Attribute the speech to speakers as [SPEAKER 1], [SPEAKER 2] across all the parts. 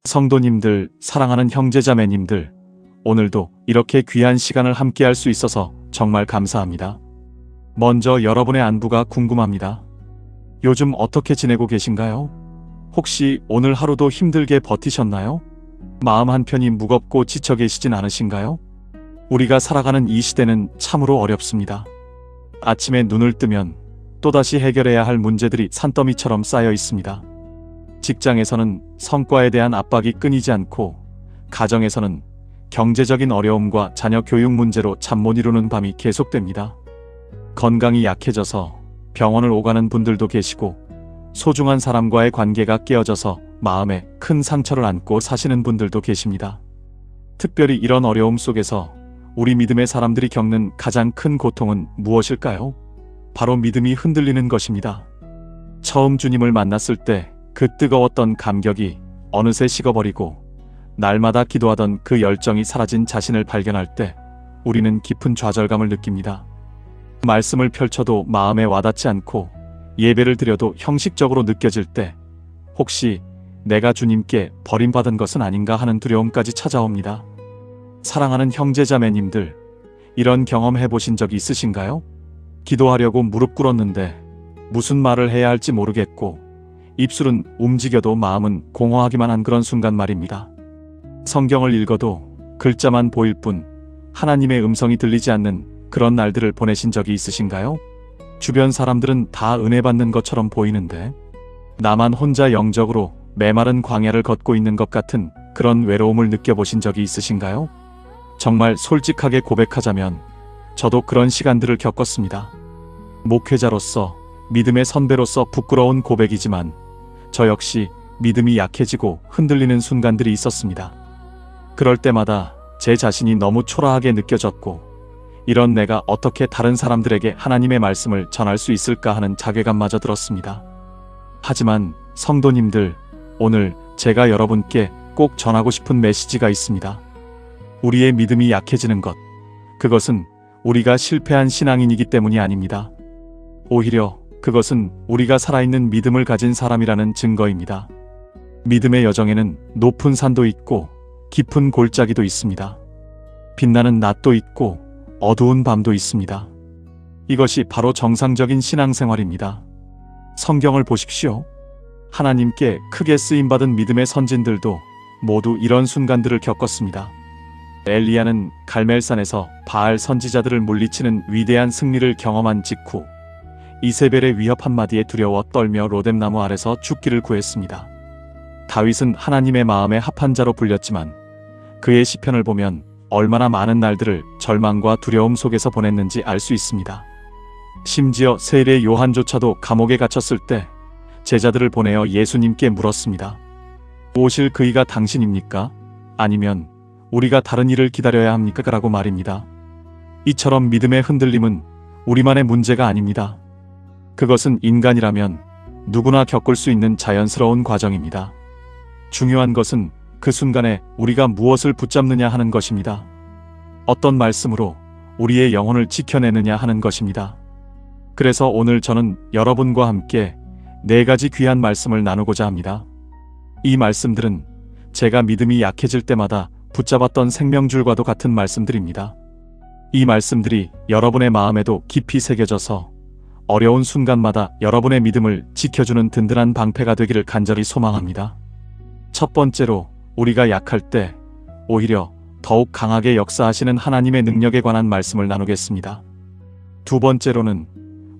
[SPEAKER 1] 성도님들, 사랑하는 형제자매님들, 오늘도 이렇게 귀한 시간을 함께 할 수 있어서 정말 감사합니다. 먼저 여러분의 안부가 궁금합니다. 요즘 어떻게 지내고 계신가요? 혹시 오늘 하루도 힘들게 버티셨나요? 마음 한편이 무겁고 지쳐 계시진 않으신가요? 우리가 살아가는 이 시대는 참으로 어렵습니다. 아침에 눈을 뜨면 또다시 해결해야 할 문제들이 산더미처럼 쌓여 있습니다. 직장에서는 성과에 대한 압박이 끊이지 않고, 가정에서는 경제적인 어려움과 자녀 교육 문제로 잠 못 이루는 밤이 계속됩니다. 건강이 약해져서 병원을 오가는 분들도 계시고, 소중한 사람과의 관계가 깨어져서 마음에 큰 상처를 안고 사시는 분들도 계십니다. 특별히 이런 어려움 속에서 우리 믿음의 사람들이 겪는 가장 큰 고통은 무엇일까요? 바로 믿음이 흔들리는 것입니다. 처음 주님을 만났을 때 그 뜨거웠던 감격이 어느새 식어버리고, 날마다 기도하던 그 열정이 사라진 자신을 발견할 때 우리는 깊은 좌절감을 느낍니다. 말씀을 펼쳐도 마음에 와닿지 않고, 예배를 드려도 형식적으로 느껴질 때 혹시 내가 주님께 버림받은 것은 아닌가 하는 두려움까지 찾아옵니다. 사랑하는 형제자매님들, 이런 경험 해보신 적이 있으신가요? 기도하려고 무릎 꿇었는데 무슨 말을 해야 할지 모르겠고, 입술은 움직여도 마음은 공허하기만 한 그런 순간 말입니다. 성경을 읽어도 글자만 보일 뿐 하나님의 음성이 들리지 않는 그런 날들을 보내신 적이 있으신가요? 주변 사람들은 다 은혜 받는 것처럼 보이는데 나만 혼자 영적으로 메마른 광야를 걷고 있는 것 같은 그런 외로움을 느껴보신 적이 있으신가요? 정말 솔직하게 고백하자면 저도 그런 시간들을 겪었습니다. 목회자로서, 믿음의 선배로서 부끄러운 고백이지만 저 역시 믿음이 약해지고 흔들리는 순간들이 있었습니다. 그럴 때마다 제 자신이 너무 초라하게 느껴졌고, 이런 내가 어떻게 다른 사람들에게 하나님의 말씀을 전할 수 있을까 하는 자괴감마저 들었습니다. 하지만 성도님들, 오늘 제가 여러분께 꼭 전하고 싶은 메시지가 있습니다. 우리의 믿음이 약해지는 것, 그것은 우리가 실패한 신앙인이기 때문이 아닙니다. 오히려 그것은 우리가 살아있는 믿음을 가진 사람이라는 증거입니다. 믿음의 여정에는 높은 산도 있고 깊은 골짜기도 있습니다. 빛나는 낮도 있고 어두운 밤도 있습니다. 이것이 바로 정상적인 신앙생활입니다. 성경을 보십시오. 하나님께 크게 쓰임받은 믿음의 선진들도 모두 이런 순간들을 겪었습니다. 엘리야는 갈멜산에서 바알 선지자들을 물리치는 위대한 승리를 경험한 직후 이세벨의 위협 한마디에 두려워 떨며 로뎀나무 아래서 죽기를 구했습니다. 다윗은 하나님의 마음에 합한 자로 불렸지만 그의 시편을 보면 얼마나 많은 날들을 절망과 두려움 속에서 보냈는지 알 수 있습니다. 심지어 세례 요한조차도 감옥에 갇혔을 때 제자들을 보내어 예수님께 물었습니다. 오실 그이가 당신입니까? 아니면 우리가 다른 일을 기다려야 합니까? 라고 말입니다. 이처럼 믿음의 흔들림은 우리만의 문제가 아닙니다. 그것은 인간이라면 누구나 겪을 수 있는 자연스러운 과정입니다. 중요한 것은 그 순간에 우리가 무엇을 붙잡느냐 하는 것입니다. 어떤 말씀으로 우리의 영혼을 지켜내느냐 하는 것입니다. 그래서 오늘 저는 여러분과 함께 4가지 귀한 말씀을 나누고자 합니다. 이 말씀들은 제가 믿음이 약해질 때마다 붙잡았던 생명줄과도 같은 말씀들입니다. 이 말씀들이 여러분의 마음에도 깊이 새겨져서 어려운 순간마다 여러분의 믿음을 지켜주는 든든한 방패가 되기를 간절히 소망합니다. 첫 번째로, 우리가 약할 때 오히려 더욱 강하게 역사하시는 하나님의 능력에 관한 말씀을 나누겠습니다. 두 번째로는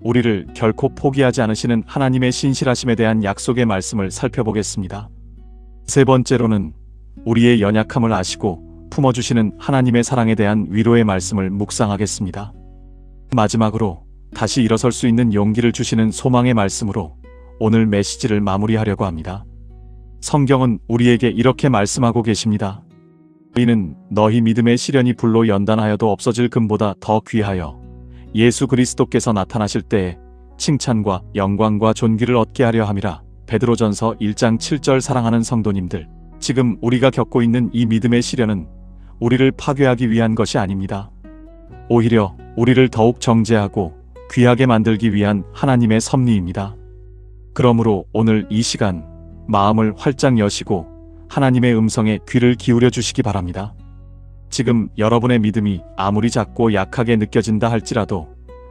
[SPEAKER 1] 우리를 결코 포기하지 않으시는 하나님의 신실하심에 대한 약속의 말씀을 살펴보겠습니다. 세 번째로는 우리의 연약함을 아시고 품어주시는 하나님의 사랑에 대한 위로의 말씀을 묵상하겠습니다. 마지막으로 다시 일어설 수 있는 용기를 주시는 소망의 말씀으로 오늘 메시지를 마무리하려고 합니다. 성경은 우리에게 이렇게 말씀하고 계십니다. 이는 너희 믿음의 시련이 불로 연단하여도 없어질 금보다 더 귀하여 예수 그리스도께서 나타나실 때에 칭찬과 영광과 존귀를 얻게 하려 함이라. 베드로전서 1장 7절. 사랑하는 성도님들, 지금 우리가 겪고 있는 이 믿음의 시련은 우리를 파괴하기 위한 것이 아닙니다. 오히려 우리를 더욱 정죄하고 귀하게 만들기 위한 하나님의 섭리입니다. 그러므로 오늘 이 시간 마음을 활짝 여시고 하나님의 음성에 귀를 기울여 주시기 바랍니다. 지금 여러분의 믿음이 아무리 작고 약하게 느껴진다 할지라도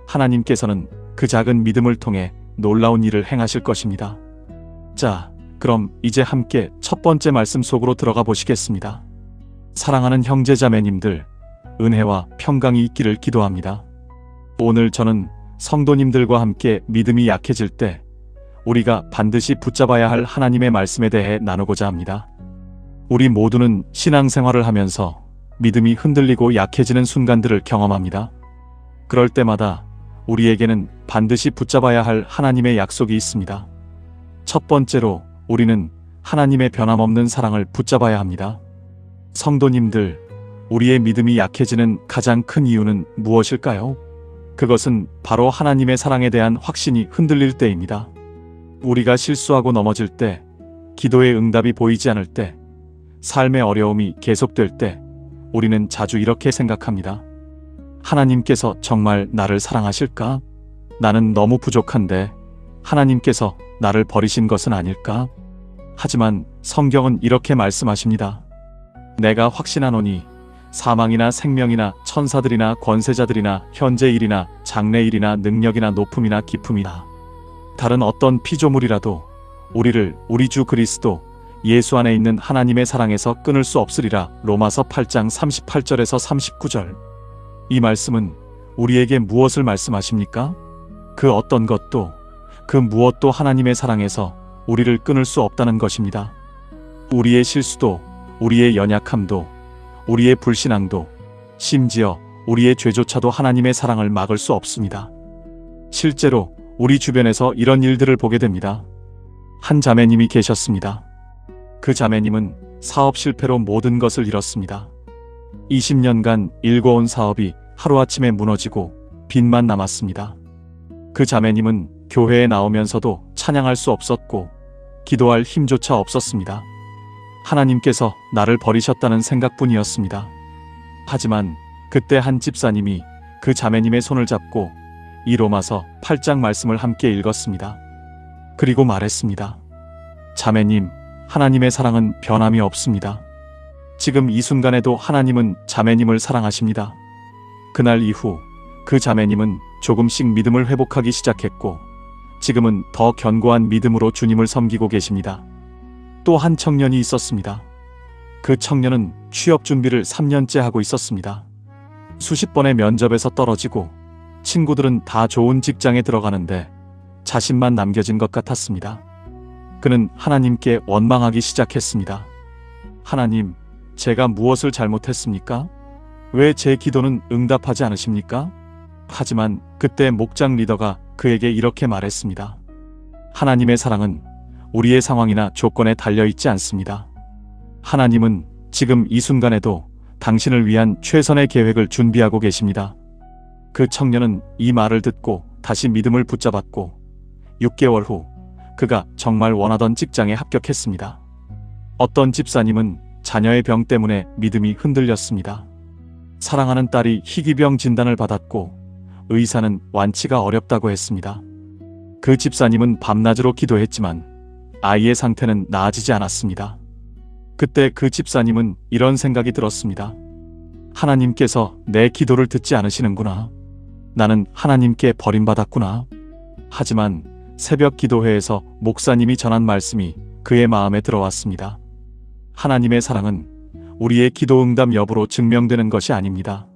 [SPEAKER 1] 하나님께서는 그 작은 믿음을 통해 놀라운 일을 행하실 것입니다. 자, 그럼 이제 함께 첫 번째 말씀 속으로 들어가 보시겠습니다. 사랑하는 형제자매님들, 은혜와 평강이 있기를 기도합니다. 오늘 저는 성도님들과 함께 믿음이 약해질 때 우리가 반드시 붙잡아야 할 하나님의 말씀에 대해 나누고자 합니다. 우리 모두는 신앙생활을 하면서 믿음이 흔들리고 약해지는 순간들을 경험합니다. 그럴 때마다 우리에게는 반드시 붙잡아야 할 하나님의 약속이 있습니다. 첫 번째로 우리는 하나님의 변함없는 사랑을 붙잡아야 합니다. 성도님들, 우리의 믿음이 약해지는 가장 큰 이유는 무엇일까요? 그것은 바로 하나님의 사랑에 대한 확신이 흔들릴 때입니다. 우리가 실수하고 넘어질 때, 기도의 응답이 보이지 않을 때, 삶의 어려움이 계속될 때, 우리는 자주 이렇게 생각합니다. 하나님께서 정말 나를 사랑하실까? 나는 너무 부족한데 하나님께서 나를 버리신 것은 아닐까? 하지만 성경은 이렇게 말씀하십니다. 내가 확신하노니 사망이나 생명이나 천사들이나 권세자들이나 현재 일이나 장래 일이나 능력이나 높음이나 깊음이나 다른 어떤 피조물이라도 우리를 우리 주 그리스도 예수 안에 있는 하나님의 사랑에서 끊을 수 없으리라. 로마서 8장 38절에서 39절. 이 말씀은 우리에게 무엇을 말씀하십니까? 그 어떤 것도, 그 무엇도 하나님의 사랑에서 우리를 끊을 수 없다는 것입니다. 우리의 실수도, 우리의 연약함도, 우리의 불신앙도, 심지어 우리의 죄조차도 하나님의 사랑을 막을 수 없습니다. 실제로 우리 주변에서 이런 일들을 보게 됩니다. 한 자매님이 계셨습니다. 그 자매님은 사업 실패로 모든 것을 잃었습니다. 20년간 일궈온 사업이 하루아침에 무너지고 빚만 남았습니다. 그 자매님은 교회에 나오면서도 찬양할 수 없었고 기도할 힘조차 없었습니다. 하나님께서 나를 버리셨다는 생각뿐이었습니다. 하지만 그때 한 집사님이 그 자매님의 손을 잡고 이 로마서 8장 말씀을 함께 읽었습니다. 그리고 말했습니다. 자매님, 하나님의 사랑은 변함이 없습니다. 지금 이 순간에도 하나님은 자매님을 사랑하십니다. 그날 이후 그 자매님은 조금씩 믿음을 회복하기 시작했고 지금은 더 견고한 믿음으로 주님을 섬기고 계십니다. 또 한 청년이 있었습니다. 그 청년은 취업 준비를 3년째 하고 있었습니다. 수십 번의 면접에서 떨어지고 친구들은 다 좋은 직장에 들어가는데 자신만 남겨진 것 같았습니다. 그는 하나님께 원망하기 시작했습니다. 하나님, 제가 무엇을 잘못했습니까? 왜 제 기도는 응답하지 않으십니까? 하지만 그때 목장 리더가 그에게 이렇게 말했습니다. 하나님의 사랑은 우리의 상황이나 조건에 달려있지 않습니다. 하나님은 지금 이 순간에도 당신을 위한 최선의 계획을 준비하고 계십니다. 그 청년은 이 말을 듣고 다시 믿음을 붙잡았고 6개월 후 그가 정말 원하던 직장에 합격했습니다. 어떤 집사님은 자녀의 병 때문에 믿음이 흔들렸습니다. 사랑하는 딸이 희귀병 진단을 받았고 의사는 완치가 어렵다고 했습니다. 그 집사님은 밤낮으로 기도했지만 아이의 상태는 나아지지 않았습니다. 그때 그 집사님은 이런 생각이 들었습니다. 하나님께서 내 기도를 듣지 않으시는구나. 나는 하나님께 버림받았구나. 하지만 새벽 기도회에서 목사님이 전한 말씀이 그의 마음에 들어왔습니다. 하나님의 사랑은 우리의 기도 응답 여부로 증명되는 것이 아닙니다.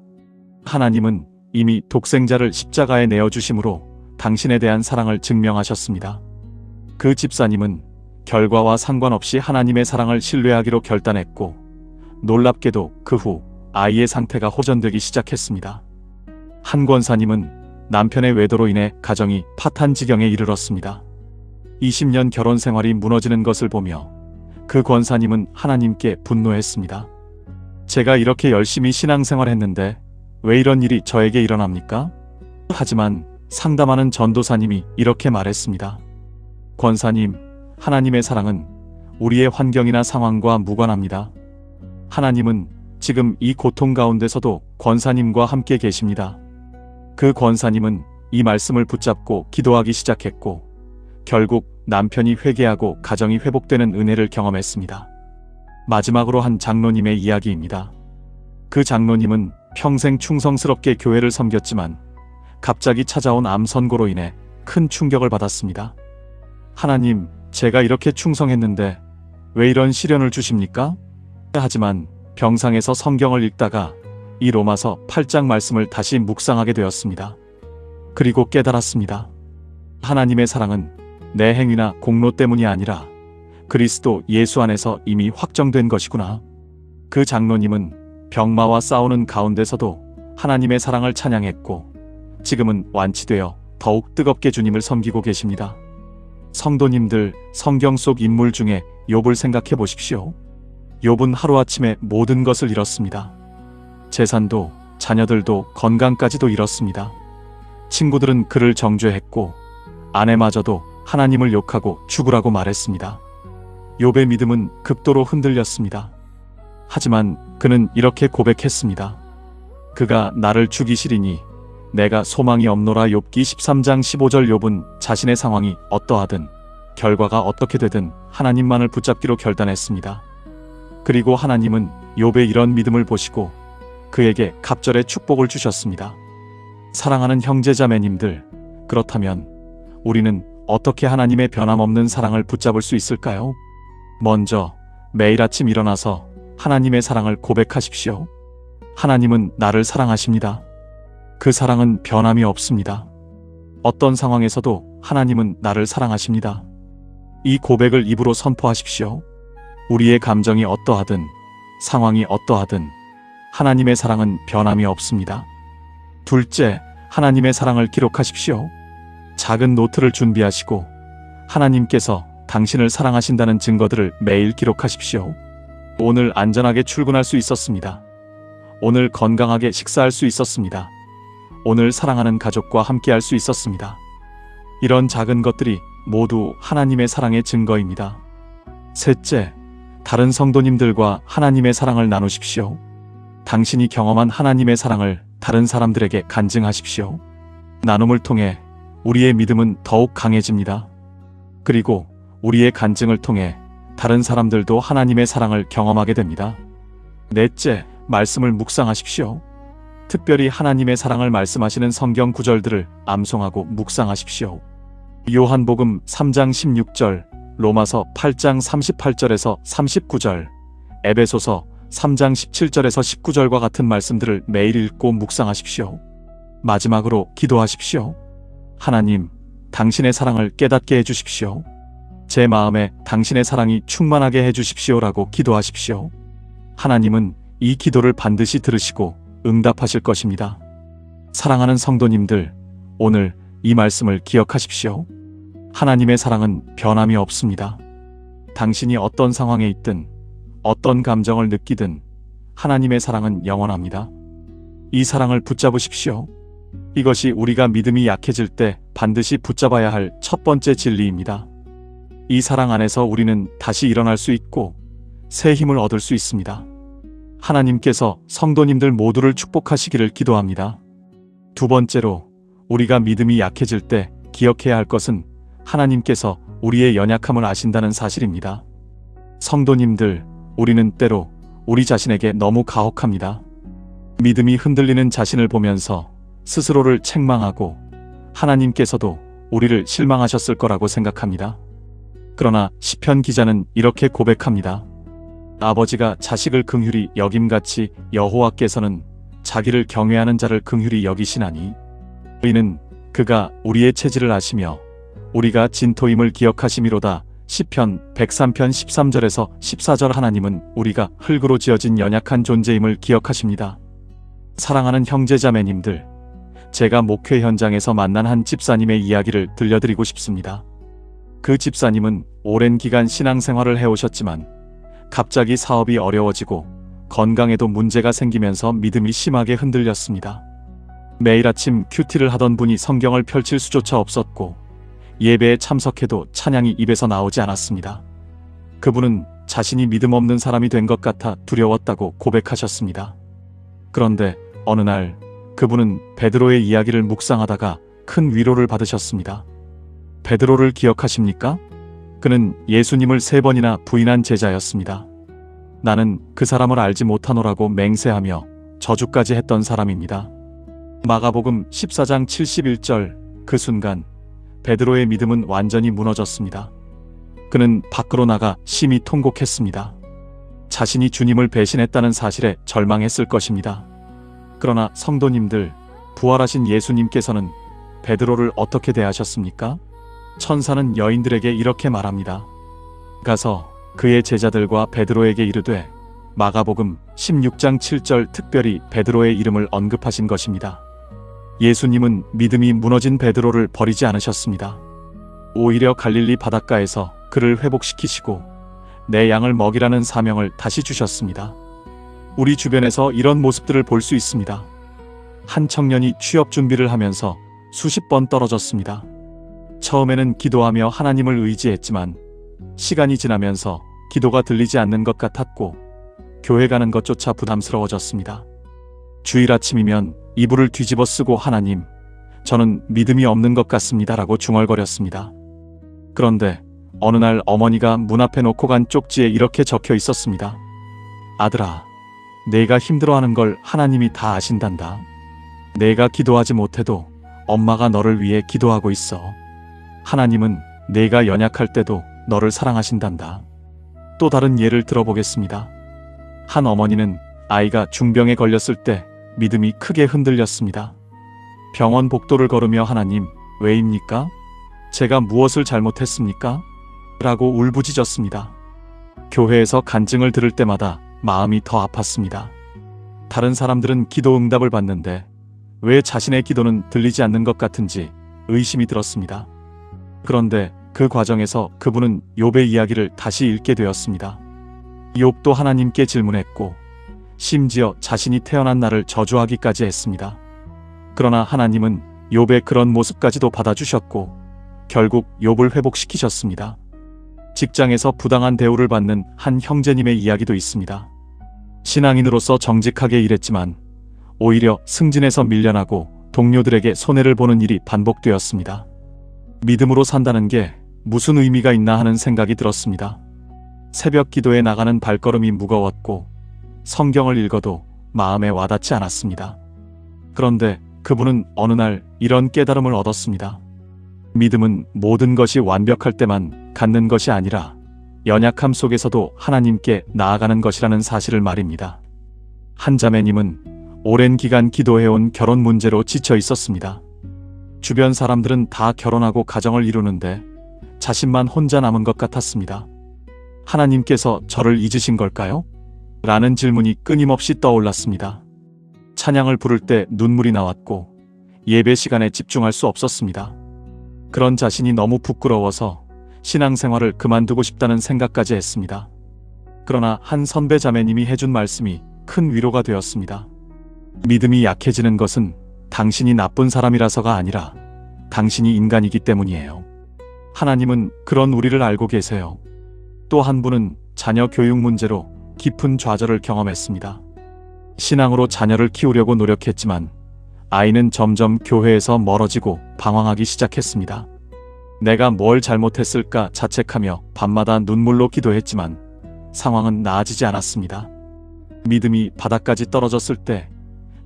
[SPEAKER 1] 하나님은 이미 독생자를 십자가에 내어주심으로 당신에 대한 사랑을 증명하셨습니다. 그 집사님은 결과와 상관없이 하나님의 사랑을 신뢰하기로 결단했고 놀랍게도 그 후 아이의 상태가 호전되기 시작했습니다. 한 권사님은 남편의 외도로 인해 가정이 파탄 지경에 이르렀습니다. 20년 결혼 생활이 무너지는 것을 보며 그 권사님은 하나님께 분노했습니다. 제가 이렇게 열심히 신앙생활했는데 왜 이런 일이 저에게 일어납니까? 하지만 상담하는 전도사님이 이렇게 말했습니다. 권사님, 하나님의 사랑은 우리의 환경이나 상황과 무관합니다. 하나님은 지금 이 고통 가운데서도 권사님과 함께 계십니다. 그 권사님은 이 말씀을 붙잡고 기도하기 시작했고 결국 남편이 회개하고 가정이 회복되는 은혜를 경험했습니다. 마지막으로 한 장로님의 이야기입니다. 그 장로님은 평생 충성스럽게 교회를 섬겼지만 갑자기 찾아온 암 선고로 인해 큰 충격을 받았습니다. 하나님, 제가 이렇게 충성했는데 왜 이런 시련을 주십니까? 하지만 병상에서 성경을 읽다가 이 로마서 8장 말씀을 다시 묵상하게 되었습니다. 그리고 깨달았습니다. 하나님의 사랑은 내 행위나 공로 때문이 아니라 그리스도 예수 안에서 이미 확정된 것이구나. 그 장로님은 병마와 싸우는 가운데서도 하나님의 사랑을 찬양했고 지금은 완치되어 더욱 뜨겁게 주님을 섬기고 계십니다. 성도님들, 성경 속 인물 중에 욥을 생각해 보십시오. 욥은 하루아침에 모든 것을 잃었습니다. 재산도, 자녀들도, 건강까지도 잃었습니다. 친구들은 그를 정죄했고 아내마저도 하나님을 욕하고 죽으라고 말했습니다. 욥의 믿음은 극도로 흔들렸습니다. 하지만 그는 이렇게 고백했습니다. 그가 나를 죽이시리니 내가 소망이 없노라. 욥기 13장 15절. 욥은 자신의 상황이 어떠하든 결과가 어떻게 되든 하나님만을 붙잡기로 결단했습니다. 그리고 하나님은 욥의 이런 믿음을 보시고 그에게 갑절의 축복을 주셨습니다. 사랑하는 형제자매님들, 그렇다면 우리는 어떻게 하나님의 변함없는 사랑을 붙잡을 수 있을까요? 먼저 매일 아침 일어나서 하나님의 사랑을 고백하십시오. 하나님은 나를 사랑하십니다. 그 사랑은 변함이 없습니다. 어떤 상황에서도 하나님은 나를 사랑하십니다. 이 고백을 입으로 선포하십시오. 우리의 감정이 어떠하든 상황이 어떠하든 하나님의 사랑은 변함이 없습니다. 둘째, 하나님의 사랑을 기록하십시오. 작은 노트를 준비하시고 하나님께서 당신을 사랑하신다는 증거들을 매일 기록하십시오. 오늘 안전하게 출근할 수 있었습니다. 오늘 건강하게 식사할 수 있었습니다. 오늘 사랑하는 가족과 함께할 수 있었습니다. 이런 작은 것들이 모두 하나님의 사랑의 증거입니다. 셋째, 다른 성도님들과 하나님의 사랑을 나누십시오. 당신이 경험한 하나님의 사랑을 다른 사람들에게 간증하십시오. 나눔을 통해 우리의 믿음은 더욱 강해집니다. 그리고 우리의 간증을 통해 다른 사람들도 하나님의 사랑을 경험하게 됩니다. 넷째, 말씀을 묵상하십시오. 특별히 하나님의 사랑을 말씀하시는 성경 구절들을 암송하고 묵상하십시오. 요한복음 3장 16절, 로마서 8장 38절에서 39절, 에베소서 3장 17절에서 19절과 같은 말씀들을 매일 읽고 묵상하십시오. 마지막으로 기도하십시오. 하나님, 당신의 사랑을 깨닫게 해주십시오. 제 마음에 당신의 사랑이 충만하게 해주십시오라고 기도하십시오. 하나님은 이 기도를 반드시 들으시고 응답하실 것입니다. 사랑하는 성도님들, 오늘 이 말씀을 기억하십시오. 하나님의 사랑은 변함이 없습니다. 당신이 어떤 상황에 있든 어떤 감정을 느끼든 하나님의 사랑은 영원합니다. 이 사랑을 붙잡으십시오. 이것이 우리가 믿음이 약해질 때 반드시 붙잡아야 할 첫 번째 진리입니다. 이 사랑 안에서 우리는 다시 일어날 수 있고 새 힘을 얻을 수 있습니다. 하나님께서 성도님들 모두를 축복하시기를 기도합니다. 두 번째로, 우리가 믿음이 약해질 때 기억해야 할 것은 하나님께서 우리의 연약함을 아신다는 사실입니다. 성도님들, 우리는 때로 우리 자신에게 너무 가혹합니다. 믿음이 흔들리는 자신을 보면서 스스로를 책망하고 하나님께서도 우리를 실망하셨을 거라고 생각합니다. 그러나 시편 기자는 이렇게 고백합니다. 아버지가 자식을 긍휼히 여김같이 여호와께서는 자기를 경외하는 자를 긍휼히 여기시나니 이는 그가 우리의 체질을 아시며 우리가 진토임을 기억하심이로다. 시편 103편 13절에서 14절. 하나님은 우리가 흙으로 지어진 연약한 존재임을 기억하십니다. 사랑하는 형제자매님들, 제가 목회 현장에서 만난 한 집사님의 이야기를 들려드리고 싶습니다. 그 집사님은 오랜 기간 신앙생활을 해오셨지만 갑자기 사업이 어려워지고 건강에도 문제가 생기면서 믿음이 심하게 흔들렸습니다. 매일 아침 큐티를 하던 분이 성경을 펼칠 수조차 없었고 예배에 참석해도 찬양이 입에서 나오지 않았습니다. 그분은 자신이 믿음 없는 사람이 된 것 같아 두려웠다고 고백하셨습니다. 그런데 어느 날 그분은 베드로의 이야기를 묵상하다가 큰 위로를 받으셨습니다. 베드로를 기억하십니까? 그는 예수님을 3번이나 부인한 제자였습니다. 나는 그 사람을 알지 못하노라고 맹세하며 저주까지 했던 사람입니다. 마가복음 14장 71절. 그 순간 베드로의 믿음은 완전히 무너졌습니다. 그는 밖으로 나가 심히 통곡했습니다. 자신이 주님을 배신했다는 사실에 절망했을 것입니다. 그러나 성도님들, 부활하신 예수님께서는 베드로를 어떻게 대하셨습니까? 천사는 여인들에게 이렇게 말합니다. 가서 그의 제자들과 베드로에게 이르되, 마가복음 16장 7절. 특별히 베드로의 이름을 언급하신 것입니다. 예수님은 믿음이 무너진 베드로를 버리지 않으셨습니다. 오히려 갈릴리 바닷가에서 그를 회복시키시고 내 양을 먹이라는 사명을 다시 주셨습니다. 우리 주변에서 이런 모습들을 볼 수 있습니다. 한 청년이 취업 준비를 하면서 수십 번 떨어졌습니다. 처음에는 기도하며 하나님을 의지했지만 시간이 지나면서 기도가 들리지 않는 것 같았고 교회 가는 것조차 부담스러워졌습니다. 주일 아침이면 이불을 뒤집어 쓰고 하나님, 저는 믿음이 없는 것 같습니다 라고 중얼거렸습니다. 그런데 어느 날 어머니가 문 앞에 놓고 간 쪽지에 이렇게 적혀 있었습니다. 아들아, 내가 힘들어하는 걸 하나님이 다 아신단다. 내가 기도하지 못해도 엄마가 너를 위해 기도하고 있어. 하나님은 내가 연약할 때도 너를 사랑하신단다. 또 다른 예를 들어보겠습니다. 한 어머니는 아이가 중병에 걸렸을 때 믿음이 크게 흔들렸습니다. 병원 복도를 걸으며 하나님, 왜입니까? 제가 무엇을 잘못했습니까? 라고 울부짖었습니다. 교회에서 간증을 들을 때마다 마음이 더 아팠습니다. 다른 사람들은 기도 응답을 받는데 왜 자신의 기도는 들리지 않는 것 같은지 의심이 들었습니다. 그런데 그 과정에서 그분은 욥의 이야기를 다시 읽게 되었습니다. 욥도 하나님께 질문했고 심지어 자신이 태어난 날을 저주하기까지 했습니다. 그러나 하나님은 욥의 그런 모습까지도 받아주셨고 결국 욥을 회복시키셨습니다. 직장에서 부당한 대우를 받는 한 형제님의 이야기도 있습니다. 신앙인으로서 정직하게 일했지만 오히려 승진에서 밀려나고 동료들에게 손해를 보는 일이 반복되었습니다. 믿음으로 산다는 게 무슨 의미가 있나 하는 생각이 들었습니다. 새벽 기도에 나가는 발걸음이 무거웠고 성경을 읽어도 마음에 와닿지 않았습니다. 그런데 그분은 어느 날 이런 깨달음을 얻었습니다. 믿음은 모든 것이 완벽할 때만 갖는 것이 아니라 연약함 속에서도 하나님께 나아가는 것이라는 사실을 말입니다. 한 자매님은 오랜 기간 기도해온 결혼 문제로 지쳐 있었습니다. 주변 사람들은 다 결혼하고 가정을 이루는데 자신만 혼자 남은 것 같았습니다. 하나님께서 저를 잊으신 걸까요? 라는 질문이 끊임없이 떠올랐습니다. 찬양을 부를 때 눈물이 나왔고 예배 시간에 집중할 수 없었습니다. 그런 자신이 너무 부끄러워서 신앙생활을 그만두고 싶다는 생각까지 했습니다. 그러나 한 선배 자매님이 해준 말씀이 큰 위로가 되었습니다. 믿음이 약해지는 것은 당신이 나쁜 사람이라서가 아니라 당신이 인간이기 때문이에요. 하나님은 그런 우리를 알고 계세요. 또 한 분은 자녀 교육 문제로 깊은 좌절을 경험했습니다. 신앙으로 자녀를 키우려고 노력했지만 아이는 점점 교회에서 멀어지고 방황하기 시작했습니다. 내가 뭘 잘못했을까 자책하며 밤마다 눈물로 기도했지만 상황은 나아지지 않았습니다. 믿음이 바닥까지 떨어졌을 때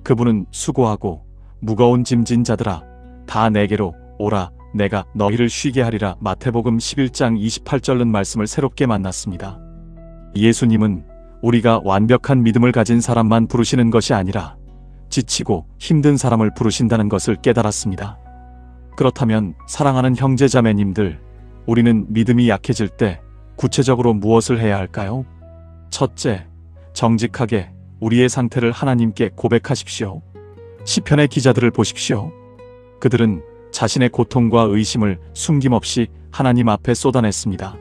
[SPEAKER 1] 그분은 수고하고 무거운 짐진 자들아 다 내게로 오라 내가 너희를 쉬게 하리라 마태복음 11장 28절는 말씀을 새롭게 만났습니다. 예수님은 우리가 완벽한 믿음을 가진 사람만 부르시는 것이 아니라 지치고 힘든 사람을 부르신다는 것을 깨달았습니다. 그렇다면 사랑하는 형제자매님들, 우리는 믿음이 약해질 때 구체적으로 무엇을 해야 할까요? 첫째, 정직하게 우리의 상태를 하나님께 고백하십시오. 시편의 기자들을 보십시오. 그들은 자신의 고통과 의심을 숨김없이 하나님 앞에 쏟아냈습니다.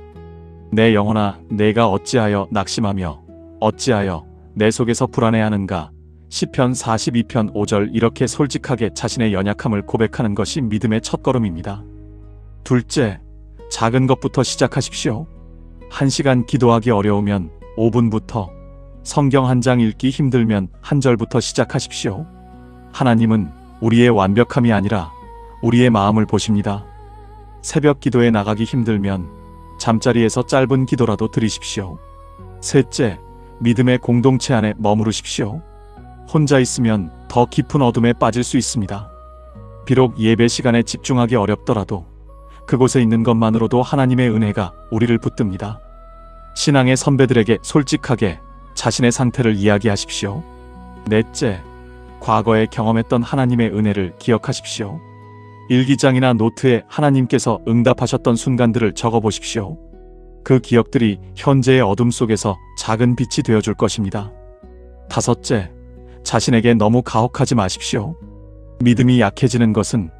[SPEAKER 1] 내 영혼아, 내가 어찌하여 낙심하며 어찌하여 내 속에서 불안해하는가? 시편 42편 5절. 이렇게 솔직하게 자신의 연약함을 고백하는 것이 믿음의 첫걸음입니다. 둘째, 작은 것부터 시작하십시오. 1시간 기도하기 어려우면 5분부터, 성경 한 장 읽기 힘들면 한 절부터 시작하십시오. 하나님은 우리의 완벽함이 아니라 우리의 마음을 보십니다. 새벽 기도에 나가기 힘들면 잠자리에서 짧은 기도라도 드리십시오. 셋째, 믿음의 공동체 안에 머무르십시오. 혼자 있으면 더 깊은 어둠에 빠질 수 있습니다. 비록 예배 시간에 집중하기 어렵더라도 그곳에 있는 것만으로도 하나님의 은혜가 우리를 붙듭니다. 신앙의 선배들에게 솔직하게 자신의 상태를 이야기하십시오. 넷째, 과거에 경험했던 하나님의 은혜를 기억하십시오. 일기장이나 노트에 하나님께서 응답하셨던 순간들을 적어보십시오. 그 기억들이 현재의 어둠 속에서 작은 빛이 되어줄 것입니다. 다섯째, 자신에게 너무 가혹하지 마십시오. 믿음이 약해지는 것은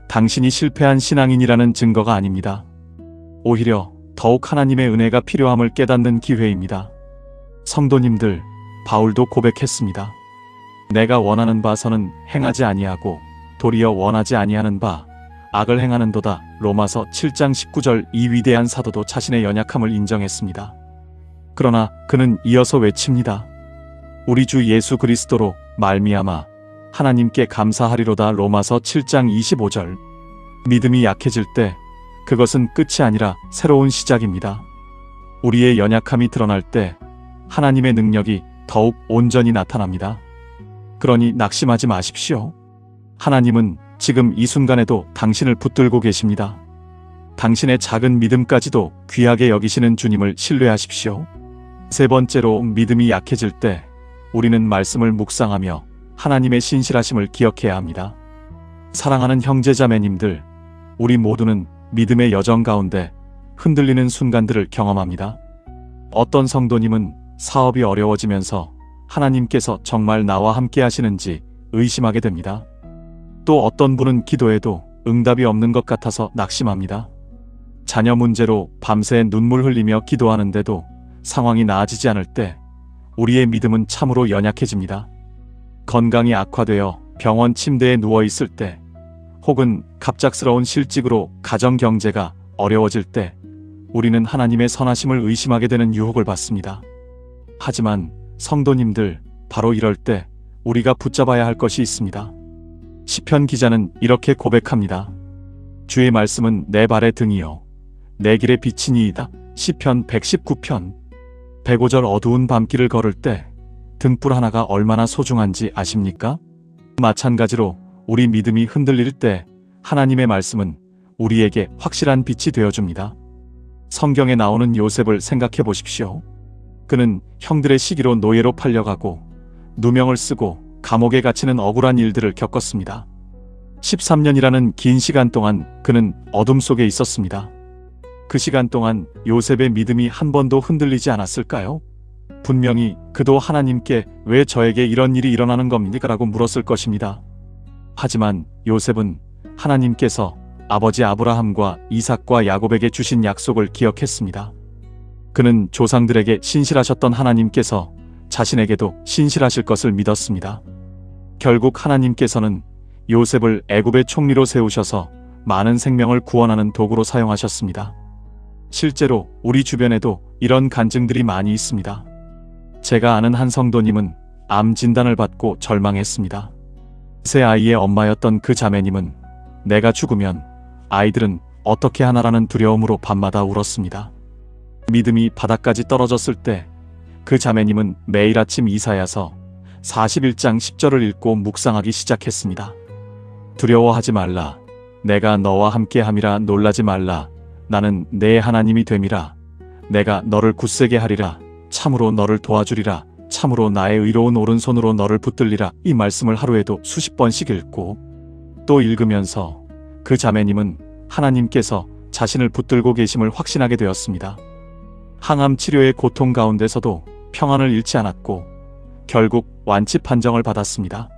[SPEAKER 1] 당신이 실패한 신앙인이라는 증거가 아닙니다. 오히려 더욱 하나님의 은혜가 필요함을 깨닫는 기회입니다. 성도님들, 바울도 고백했습니다. 내가 원하는 바서는 행하지 아니하고 도리어 원하지 아니하는 바 악을 행하는도다. 로마서 7장 19절. 이 위대한 사도도 자신의 연약함을 인정했습니다. 그러나 그는 이어서 외칩니다. 우리 주 예수 그리스도로 말미암아 하나님께 감사하리로다. 로마서 7장 25절. 믿음이 약해질 때 그것은 끝이 아니라 새로운 시작입니다. 우리의 연약함이 드러날 때 하나님의 능력이 더욱 온전히 나타납니다. 그러니 낙심하지 마십시오. 하나님은 지금 이 순간에도 당신을 붙들고 계십니다. 당신의 작은 믿음까지도 귀하게 여기시는 주님을 신뢰하십시오. 세 번째로, 믿음이 약해질 때 우리는 말씀을 묵상하며 하나님의 신실하심을 기억해야 합니다. 사랑하는 형제자매님들, 우리 모두는 믿음의 여정 가운데 흔들리는 순간들을 경험합니다. 어떤 성도님은 사업이 어려워지면서 하나님께서 정말 나와 함께 하시는지 의심하게 됩니다. 또 어떤 분은 기도해도 응답이 없는 것 같아서 낙심합니다. 자녀 문제로 밤새 눈물 흘리며 기도하는데도 상황이 나아지지 않을 때 우리의 믿음은 참으로 연약해집니다. 건강이 악화되어 병원 침대에 누워 있을 때, 혹은 갑작스러운 실직으로 가정 경제가 어려워질 때 우리는 하나님의 선하심을 의심하게 되는 유혹을 받습니다. 하지만 성도님들, 바로 이럴 때 우리가 붙잡아야 할 것이 있습니다. 시편 기자는 이렇게 고백합니다. 주의 말씀은 내 발의 등이요 내 길의 빛이니이다. 시편 119편. 105절. 어두운 밤길을 걸을 때 등불 하나가 얼마나 소중한지 아십니까? 마찬가지로 우리 믿음이 흔들릴 때 하나님의 말씀은 우리에게 확실한 빛이 되어줍니다. 성경에 나오는 요셉을 생각해 보십시오. 그는 형들의 시기로 노예로 팔려가고 누명을 쓰고 감옥에 갇히는 억울한 일들을 겪었습니다. 13년이라는 긴 시간 동안 그는 어둠 속에 있었습니다. 그 시간 동안 요셉의 믿음이 한 번도 흔들리지 않았을까요? 분명히 그도 하나님께 왜 저에게 이런 일이 일어나는 겁니까? 라고 물었을 것입니다. 하지만 요셉은 하나님께서 아버지 아브라함과 이삭과 야곱에게 주신 약속을 기억했습니다. 그는 조상들에게 신실하셨던 하나님께서 자신에게도 신실하실 것을 믿었습니다. 결국 하나님께서는 요셉을 애굽의 총리로 세우셔서 많은 생명을 구원하는 도구로 사용하셨습니다. 실제로 우리 주변에도 이런 간증들이 많이 있습니다. 제가 아는 한 성도님은 암 진단을 받고 절망했습니다. 세 아이의 엄마였던 그 자매님은 내가 죽으면 아이들은 어떻게 하나라는 두려움으로 밤마다 울었습니다. 믿음이 바닥까지 떨어졌을 때 그 자매님은 매일 아침 이사야서 41장 10절을 읽고 묵상하기 시작했습니다. 두려워하지 말라. 내가 너와 함께함이라. 놀라지 말라. 나는 내 하나님이 됨이라. 내가 너를 굳세게 하리라. 참으로 너를 도와주리라. 참으로 나의 의로운 오른손으로 너를 붙들리라. 이 말씀을 하루에도 수십 번씩 읽고 또 읽으면서 그 자매님은 하나님께서 자신을 붙들고 계심을 확신하게 되었습니다. 항암 치료의 고통 가운데서도 평안을 잃지 않았고 결국 완치 판정을 받았습니다.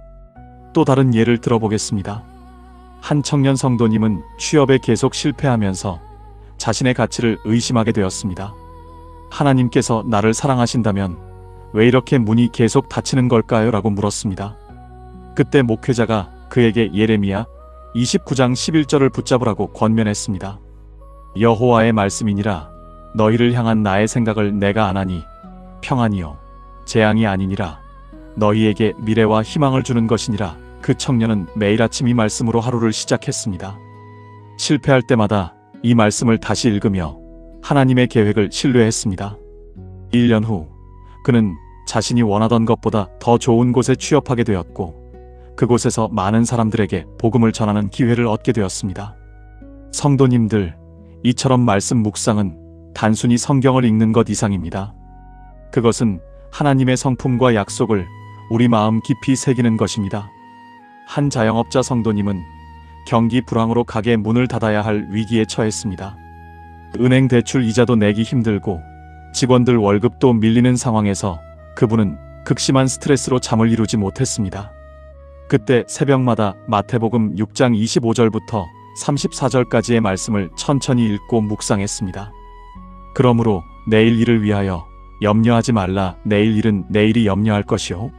[SPEAKER 1] 또 다른 예를 들어보겠습니다. 한 청년 성도님은 취업에 계속 실패하면서 자신의 가치를 의심하게 되었습니다. 하나님께서 나를 사랑하신다면 왜 이렇게 문이 계속 닫히는 걸까요? 라고 물었습니다. 그때 목회자가 그에게 예레미야 29장 11절을 붙잡으라고 권면했습니다. 여호와의 말씀이니라. 너희를 향한 나의 생각을 내가 아나니 평안이요 재앙이 아니니라. 너희에게 미래와 희망을 주는 것이니라. 그 청년은 매일 아침 이 말씀으로 하루를 시작했습니다. 실패할 때마다 이 말씀을 다시 읽으며 하나님의 계획을 신뢰했습니다. 1년 후 그는 자신이 원하던 것보다 더 좋은 곳에 취업하게 되었고 그곳에서 많은 사람들에게 복음을 전하는 기회를 얻게 되었습니다. 성도님들, 이처럼 말씀 묵상은 단순히 성경을 읽는 것 이상입니다. 그것은 하나님의 성품과 약속을 우리 마음 깊이 새기는 것입니다. 한 자영업자 성도님은 경기 불황으로 가게 문을 닫아야 할 위기에 처했습니다. 은행 대출 이자도 내기 힘들고 직원들 월급도 밀리는 상황에서 그분은 극심한 스트레스로 잠을 이루지 못했습니다. 그때 새벽마다 마태복음 6장 25절부터 34절까지의 말씀을 천천히 읽고 묵상했습니다. 그러므로 내일 일을 위하여 염려하지 말라. 내일 일은 내일이 염려할 것이요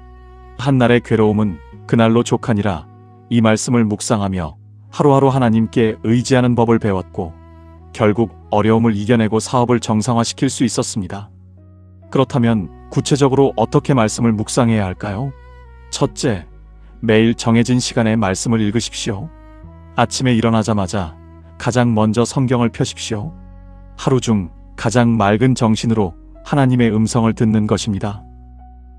[SPEAKER 1] 한날의 괴로움은 그날로 족하니라. 이 말씀을 묵상하며 하루하루 하나님께 의지하는 법을 배웠고 결국 어려움을 이겨내고 사업을 정상화시킬 수 있었습니다. 그렇다면 구체적으로 어떻게 말씀을 묵상해야 할까요? 첫째, 매일 정해진 시간에 말씀을 읽으십시오. 아침에 일어나자마자 가장 먼저 성경을 펴십시오. 하루 중 가장 맑은 정신으로 하나님의 음성을 듣는 것입니다.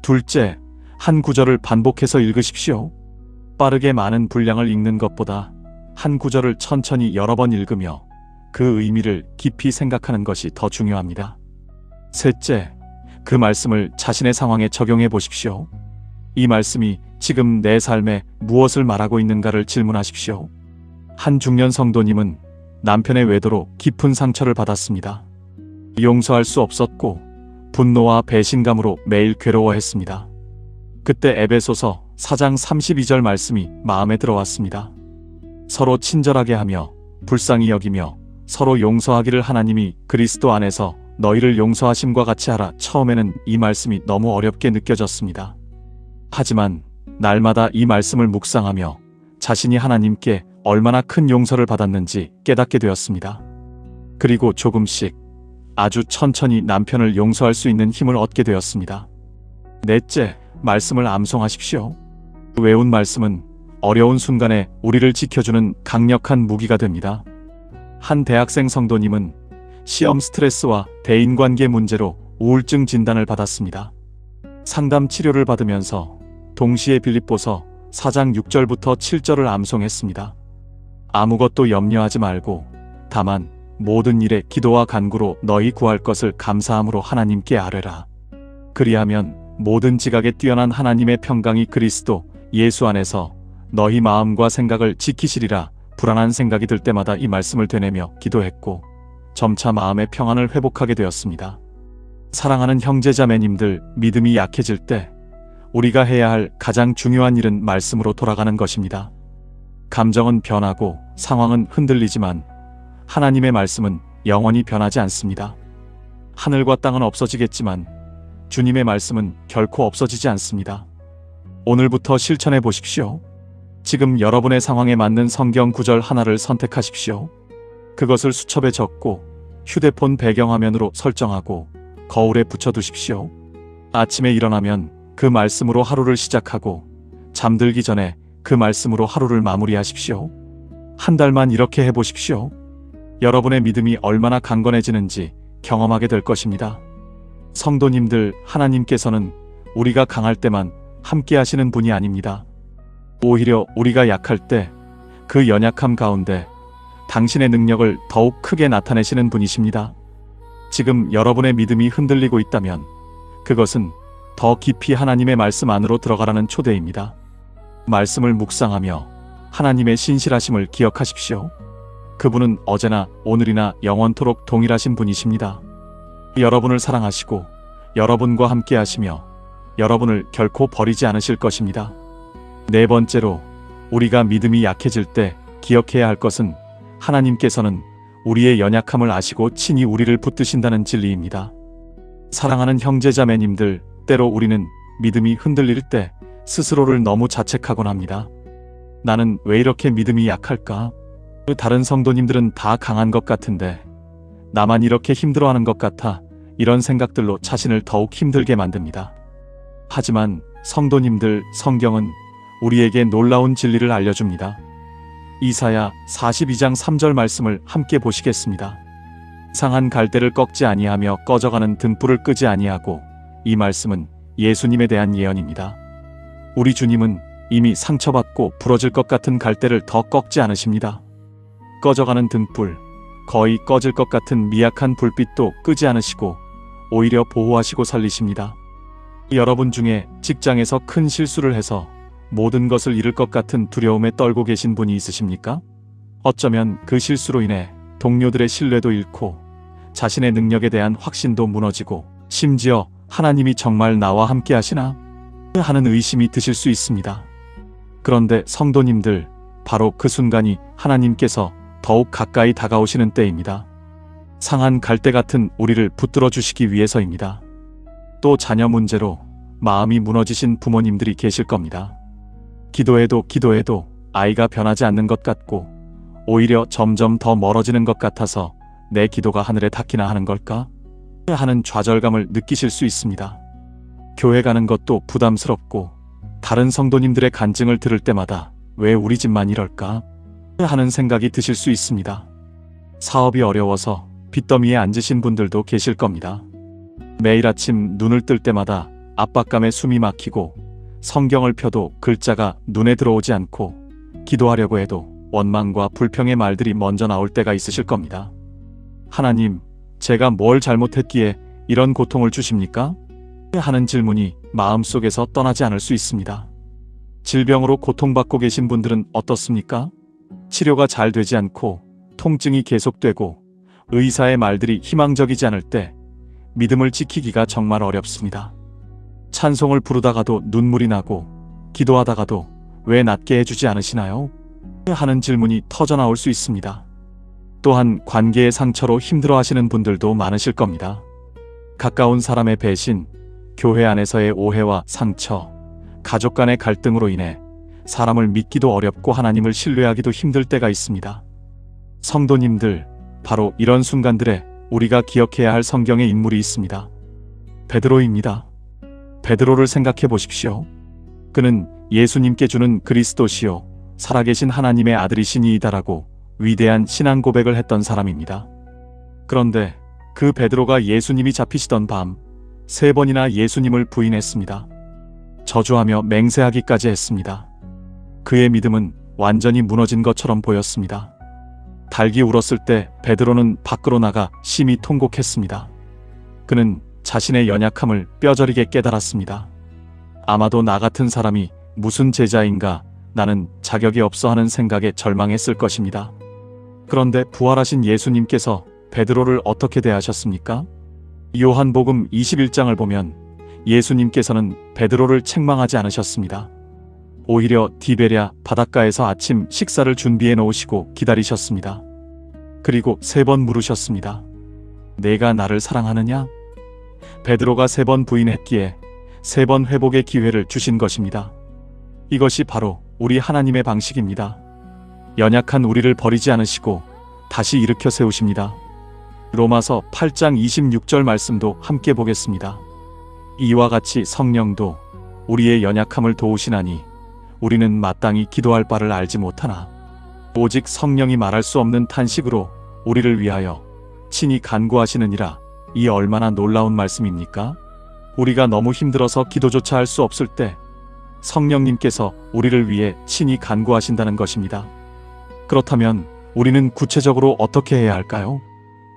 [SPEAKER 1] 둘째, 한 구절을 반복해서 읽으십시오. 빠르게 많은 분량을 읽는 것보다 한 구절을 천천히 여러 번 읽으며 그 의미를 깊이 생각하는 것이 더 중요합니다. 셋째, 그 말씀을 자신의 상황에 적용해 보십시오. 이 말씀이 지금 내 삶에 무엇을 말하고 있는가를 질문하십시오. 한 중년 성도님은 남편의 외도로 깊은 상처를 받았습니다. 용서할 수 없었고 분노와 배신감으로 매일 괴로워했습니다. 그때 에베소서 4장 32절 말씀이 마음에 들어왔습니다. 서로 친절하게 하며 불쌍히 여기며 서로 용서하기를 하나님이 그리스도 안에서 너희를 용서하심과 같이 하라. 처음에는 이 말씀이 너무 어렵게 느껴졌습니다. 하지만 날마다 이 말씀을 묵상하며 자신이 하나님께 얼마나 큰 용서를 받았는지 깨닫게 되었습니다. 그리고 조금씩 아주 천천히 남편을 용서할 수 있는 힘을 얻게 되었습니다. 넷째, 말씀을 암송하십시오. 외운 말씀은 어려운 순간에 우리를 지켜주는 강력한 무기가 됩니다. 한 대학생 성도님은 시험 스트레스와 대인관계 문제로 우울증 진단을 받았습니다. 상담 치료를 받으면서 동시에 빌립보서 4장 6절부터 7절을 암송했습니다. 아무것도 염려하지 말고 다만 모든 일에 기도와 간구로 너희 구할 것을 감사함으로 하나님께 아뢰라. 그리하면 모든 지각에 뛰어난 하나님의 평강이 그리스도 예수 안에서 너희 마음과 생각을 지키시리라. 불안한 생각이 들 때마다 이 말씀을 되뇌며 기도했고 점차 마음의 평안을 회복하게 되었습니다. 사랑하는 형제자매님들, 믿음이 약해질 때 우리가 해야 할 가장 중요한 일은 말씀으로 돌아가는 것입니다. 감정은 변하고 상황은 흔들리지만 하나님의 말씀은 영원히 변하지 않습니다. 하늘과 땅은 없어지겠지만 주님의 말씀은 결코 없어지지 않습니다. 오늘부터 실천해 보십시오. 지금 여러분의 상황에 맞는 성경 구절 하나를 선택하십시오. 그것을 수첩에 적고 휴대폰 배경화면으로 설정하고 거울에 붙여두십시오. 아침에 일어나면 그 말씀으로 하루를 시작하고 잠들기 전에 그 말씀으로 하루를 마무리하십시오. 한 달만 이렇게 해보십시오. 여러분의 믿음이 얼마나 강건해지는지 경험하게 될 것입니다. 성도님들, 하나님께서는 우리가 강할 때만 함께 하시는 분이 아닙니다. 오히려 우리가 약할 때 그 연약함 가운데 당신의 능력을 더욱 크게 나타내시는 분이십니다. 지금 여러분의 믿음이 흔들리고 있다면 그것은 더 깊이 하나님의 말씀 안으로 들어가라는 초대입니다. 말씀을 묵상하며 하나님의 신실하심을 기억하십시오. 그분은 어제나 오늘이나 영원토록 동일하신 분이십니다. 여러분을 사랑하시고 여러분과 함께 하시며 여러분을 결코 버리지 않으실 것입니다. 네 번째로, 우리가 믿음이 약해질 때 기억해야 할 것은 하나님께서는 우리의 연약함을 아시고 친히 우리를 붙드신다는 진리입니다. 사랑하는 형제자매님들, 때로 우리는 믿음이 흔들릴 때 스스로를 너무 자책하곤 합니다. 나는 왜 이렇게 믿음이 약할까? 다른 성도님들은 다 강한 것 같은데 나만 이렇게 힘들어하는 것 같아. 이런 생각들로 자신을 더욱 힘들게 만듭니다. 하지만 성도님들, 성경은 우리에게 놀라운 진리를 알려줍니다. 이사야 42장 3절 말씀을 함께 보시겠습니다. 상한 갈대를 꺾지 아니하며 꺼져가는 등불을 끄지 아니하고 이 말씀은 예수님에 대한 예언입니다. 우리 주님은 이미 상처받고 부러질 것 같은 갈대를 더 꺾지 않으십니다. 꺼져가는 등불, 거의 꺼질 것 같은 미약한 불빛도 끄지 않으시고 오히려 보호하시고 살리십니다. 여러분 중에 직장에서 큰 실수를 해서 모든 것을 잃을 것 같은 두려움에 떨고 계신 분이 있으십니까? 어쩌면 그 실수로 인해 동료들의 신뢰도 잃고 자신의 능력에 대한 확신도 무너지고 심지어 하나님이 정말 나와 함께 하시나? 하는 의심이 드실 수 있습니다. 그런데 성도님들, 바로 그 순간이 하나님께서 더욱 가까이 다가오시는 때입니다. 상한 갈대 같은 우리를 붙들어 주시기 위해서입니다. 또 자녀 문제로 마음이 무너지신 부모님들이 계실 겁니다. 기도해도 아이가 변하지 않는 것 같고 오히려 점점 더 멀어지는 것 같아서 내 기도가 하늘에 닿기나 하는 걸까? 하는 좌절감을 느끼실 수 있습니다. 교회 가는 것도 부담스럽고 다른 성도님들의 간증을 들을 때마다 왜 우리 집만 이럴까? 하는 생각이 드실 수 있습니다. 사업이 어려워서 빚더미에 앉으신 분들도 계실 겁니다. 매일 아침 눈을 뜰 때마다 압박감에 숨이 막히고 성경을 펴도 글자가 눈에 들어오지 않고 기도하려고 해도 원망과 불평의 말들이 먼저 나올 때가 있으실 겁니다. 하나님, 제가 뭘 잘못했기에 이런 고통을 주십니까? 하는 질문이 마음속에서 떠나지 않을 수 있습니다. 질병으로 고통받고 계신 분들은 어떻습니까? 치료가 잘 되지 않고 통증이 계속되고 의사의 말들이 희망적이지 않을 때 믿음을 지키기가 정말 어렵습니다. 찬송을 부르다가도 눈물이 나고 기도하다가도 왜 낫게 해주지 않으시나요? 하는 질문이 터져나올 수 있습니다. 또한 관계의 상처로 힘들어하시는 분들도 많으실 겁니다. 가까운 사람의 배신, 교회 안에서의 오해와 상처, 가족 간의 갈등으로 인해 사람을 믿기도 어렵고 하나님을 신뢰하기도 힘들 때가 있습니다. 성도님들, 바로 이런 순간들에 우리가 기억해야 할 성경의 인물이 있습니다. 베드로입니다. 베드로를 생각해 보십시오. 그는 예수님께 주는 그리스도시요 살아계신 하나님의 아들이시니이다라고 위대한 신앙 고백을 했던 사람입니다. 그런데 그 베드로가 예수님이 잡히시던 밤 3번이나 예수님을 부인했습니다. 저주하며 맹세하기까지 했습니다. 그의 믿음은 완전히 무너진 것처럼 보였습니다. 닭이 울었을 때 베드로는 밖으로 나가 심히 통곡했습니다. 그는 자신의 연약함을 뼈저리게 깨달았습니다. 아마도 나 같은 사람이 무슨 제자인가, 나는 자격이 없어 하는 생각에 절망했을 것입니다. 그런데 부활하신 예수님께서 베드로를 어떻게 대하셨습니까? 요한복음 21장을 보면 예수님께서는 베드로를 책망하지 않으셨습니다. 오히려 디베랴 바닷가에서 아침 식사를 준비해 놓으시고 기다리셨습니다. 그리고 3번 물으셨습니다. 내가 나를 사랑하느냐? 베드로가 3번 부인했기에 3번 회복의 기회를 주신 것입니다. 이것이 바로 우리 하나님의 방식입니다. 연약한 우리를 버리지 않으시고 다시 일으켜 세우십니다. 로마서 8장 26절 말씀도 함께 보겠습니다. 이와 같이 성령도 우리의 연약함을 도우시나니 우리는 마땅히 기도할 바를 알지 못하나 오직 성령이 말할 수 없는 탄식으로 우리를 위하여 친히 간구하시느니라. 이 얼마나 놀라운 말씀입니까? 우리가 너무 힘들어서 기도조차 할 수 없을 때 성령님께서 우리를 위해 친히 간구하신다는 것입니다. 그렇다면 우리는 구체적으로 어떻게 해야 할까요?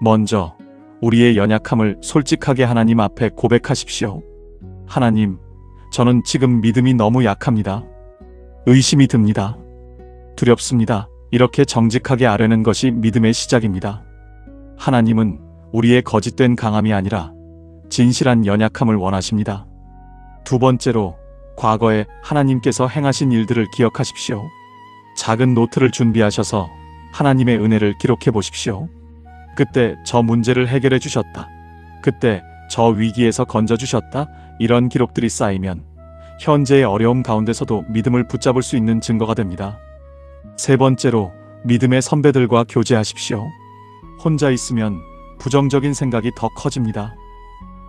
[SPEAKER 1] 먼저 우리의 연약함을 솔직하게 하나님 앞에 고백하십시오. 하나님, 저는 지금 믿음이 너무 약합니다. 의심이 듭니다. 두렵습니다. 이렇게 정직하게 아뢰는 것이 믿음의 시작입니다. 하나님은 우리의 거짓된 강함이 아니라 진실한 연약함을 원하십니다. 2번째로 과거에 하나님께서 행하신 일들을 기억하십시오. 작은 노트를 준비하셔서 하나님의 은혜를 기록해 보십시오. 그때 저 문제를 해결해 주셨다. 그때 저 위기에서 건져 주셨다. 이런 기록들이 쌓이면 현재의 어려움 가운데서도 믿음을 붙잡을 수 있는 증거가 됩니다. 3번째로 믿음의 선배들과 교제하십시오. 혼자 있으면 부정적인 생각이 더 커집니다.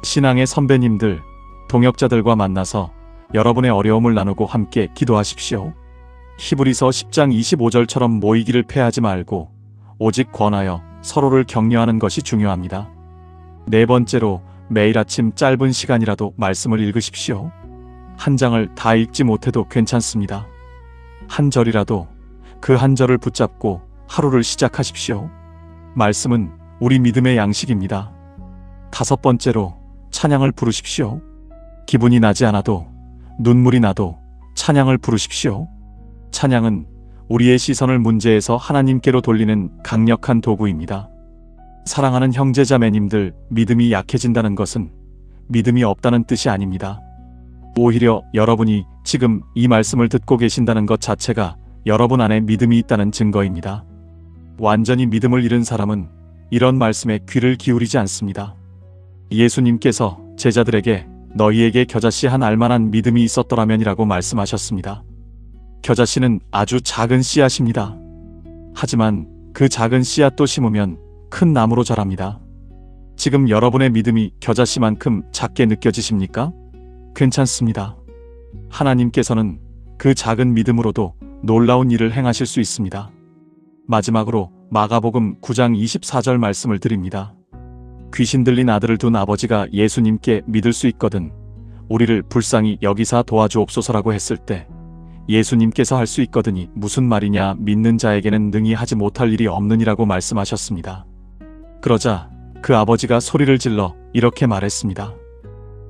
[SPEAKER 1] 신앙의 선배님들, 동역자들과 만나서 여러분의 어려움을 나누고 함께 기도하십시오. 히브리서 10장 25절처럼 모이기를 패하지 말고 오직 권하여 서로를 격려하는 것이 중요합니다. 4번째로 매일 아침 짧은 시간이라도 말씀을 읽으십시오. 한 장을 다 읽지 못해도 괜찮습니다. 한 절이라도 그 한 절을 붙잡고 하루를 시작하십시오. 말씀은 우리 믿음의 양식입니다. 5번째로 찬양을 부르십시오. 기분이 나지 않아도, 눈물이 나도 찬양을 부르십시오. 찬양은 우리의 시선을 문제에서 하나님께로 돌리는 강력한 도구입니다. 사랑하는 형제자매님들, 믿음이 약해진다는 것은 믿음이 없다는 뜻이 아닙니다. 오히려 여러분이 지금 이 말씀을 듣고 계신다는 것 자체가 여러분 안에 믿음이 있다는 증거입니다. 완전히 믿음을 잃은 사람은 이런 말씀에 귀를 기울이지 않습니다. 예수님께서 제자들에게 너희에게 겨자씨 한 알만한 믿음이 있었더라면이라고 말씀하셨습니다. 겨자씨는 아주 작은 씨앗입니다. 하지만 그 작은 씨앗도 심으면 큰 나무로 자랍니다. 지금 여러분의 믿음이 겨자씨만큼 작게 느껴지십니까? 괜찮습니다. 하나님께서는 그 작은 믿음으로도 놀라운 일을 행하실 수 있습니다. 마지막으로 마가복음 9장 24절 말씀을 드립니다. 귀신 들린 아들을 둔 아버지가 예수님께 믿을 수 있거든 우리를 불쌍히 여기사 도와주옵소서라고 했을 때 예수님께서 할 수 있거든이 무슨 말이냐, 믿는 자에게는 능히 하지 못할 일이 없느니라고 말씀하셨습니다. 그러자 그 아버지가 소리를 질러 이렇게 말했습니다.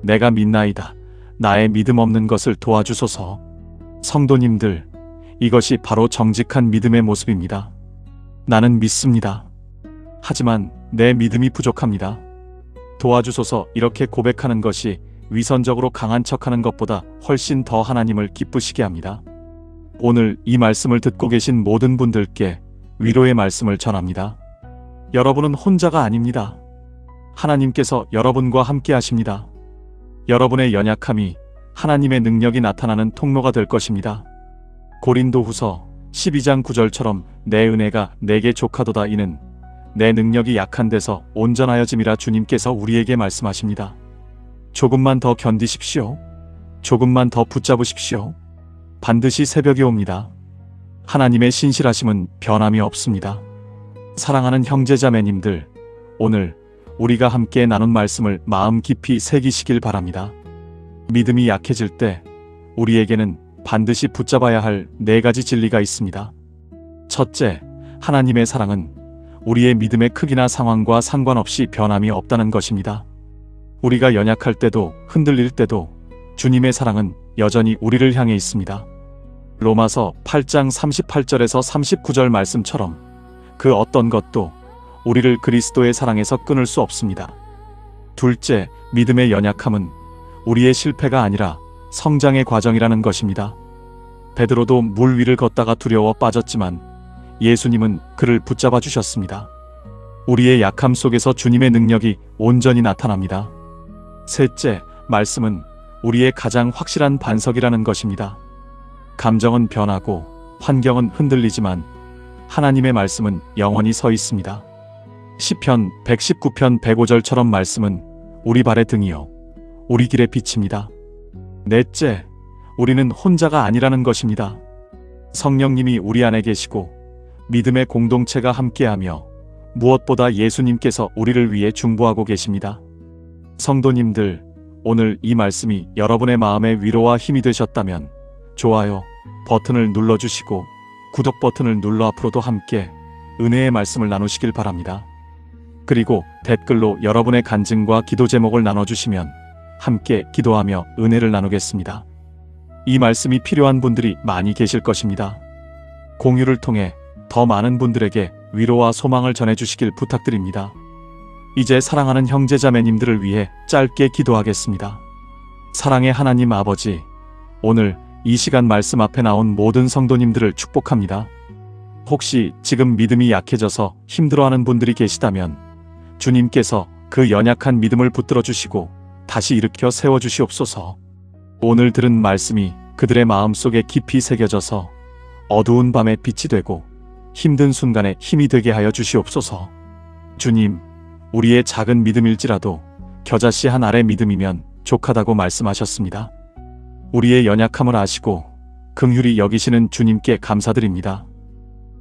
[SPEAKER 1] 내가 믿나이다. 나의 믿음 없는 것을 도와주소서. 성도님들, 이것이 바로 정직한 믿음의 모습입니다. 나는 믿습니다. 하지만 내 믿음이 부족합니다. 도와주소서, 이렇게 고백하는 것이 위선적으로 강한 척하는 것보다 훨씬 더 하나님을 기쁘시게 합니다. 오늘 이 말씀을 듣고 계신 모든 분들께 위로의 말씀을 전합니다. 여러분은 혼자가 아닙니다. 하나님께서 여러분과 함께 하십니다. 여러분의 연약함이 하나님의 능력이 나타나는 통로가 될 것입니다. 고린도후서 12장 9절처럼 내 은혜가 내게 족하도다. 이는 내 능력이 약한 데서 온전하여짐이라 주님께서 우리에게 말씀하십니다. 조금만 더 견디십시오. 조금만 더 붙잡으십시오. 반드시 새벽이 옵니다. 하나님의 신실하심은 변함이 없습니다. 사랑하는 형제자매님들, 오늘 우리가 함께 나눈 말씀을 마음 깊이 새기시길 바랍니다. 믿음이 약해질 때 우리에게는 반드시 붙잡아야 할 4가지 진리가 있습니다. 첫째, 하나님의 사랑은 우리의 믿음의 크기나 상황과 상관없이 변함이 없다는 것입니다. 우리가 연약할 때도 흔들릴 때도 주님의 사랑은 여전히 우리를 향해 있습니다. 로마서 8장 38절에서 39절 말씀처럼 그 어떤 것도 우리를 그리스도의 사랑에서 끊을 수 없습니다. 둘째, 믿음의 연약함은 우리의 실패가 아니라 성장의 과정이라는 것입니다. 베드로도 물 위를 걷다가 두려워 빠졌지만 예수님은 그를 붙잡아 주셨습니다. 우리의 약함 속에서 주님의 능력이 온전히 나타납니다. 셋째, 말씀은 우리의 가장 확실한 반석이라는 것입니다. 감정은 변하고 환경은 흔들리지만 하나님의 말씀은 영원히 서 있습니다. 시편 119편 105절처럼 말씀은 우리 발의 등이요 우리 길의 빛입니다. 넷째, 우리는 혼자가 아니라는 것입니다. 성령님이 우리 안에 계시고 믿음의 공동체가 함께하며 무엇보다 예수님께서 우리를 위해 중보하고 계십니다. 성도님들, 오늘 이 말씀이 여러분의 마음의 위로와 힘이 되셨다면 좋아요 버튼을 눌러주시고 구독 버튼을 눌러 앞으로도 함께 은혜의 말씀을 나누시길 바랍니다. 그리고 댓글로 여러분의 간증과 기도 제목을 나눠주시면 함께 기도하며 은혜를 나누겠습니다. 이 말씀이 필요한 분들이 많이 계실 것입니다. 공유를 통해 더 많은 분들에게 위로와 소망을 전해주시길 부탁드립니다. 이제 사랑하는 형제자매님들을 위해 짧게 기도하겠습니다. 사랑의 하나님 아버지, 오늘 이 시간 말씀 앞에 나온 모든 성도님들을 축복합니다. 혹시 지금 믿음이 약해져서 힘들어하는 분들이 계시다면 주님께서 그 연약한 믿음을 붙들어 주시고 다시 일으켜 세워주시옵소서. 오늘 들은 말씀이 그들의 마음속에 깊이 새겨져서 어두운 밤에 빛이 되고 힘든 순간에 힘이 되게 하여 주시옵소서. 주님, 우리의 작은 믿음일지라도 겨자씨 한 알의 믿음이면 족하다고 말씀하셨습니다. 우리의 연약함을 아시고 긍휼히 여기시는 주님께 감사드립니다.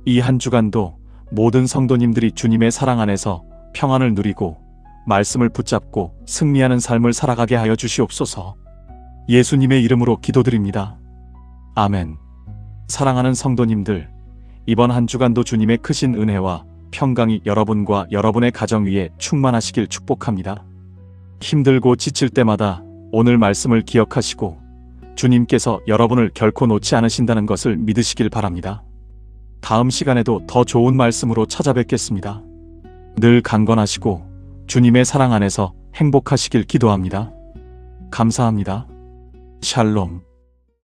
[SPEAKER 1] 이 한 주간도 모든 성도님들이 주님의 사랑 안에서 평안을 누리고 말씀을 붙잡고 승리하는 삶을 살아가게 하여 주시옵소서. 예수님의 이름으로 기도드립니다. 아멘. 사랑하는 성도님들, 이번 한 주간도 주님의 크신 은혜와 평강이 여러분과 여러분의 가정 위에 충만하시길 축복합니다. 힘들고 지칠 때마다 오늘 말씀을 기억하시고 주님께서 여러분을 결코 놓지 않으신다는 것을 믿으시길 바랍니다. 다음 시간에도 더 좋은 말씀으로 찾아뵙겠습니다. 늘 강건하시고 주님의 사랑 안에서 행복하시길 기도합니다. 감사합니다. 샬롬.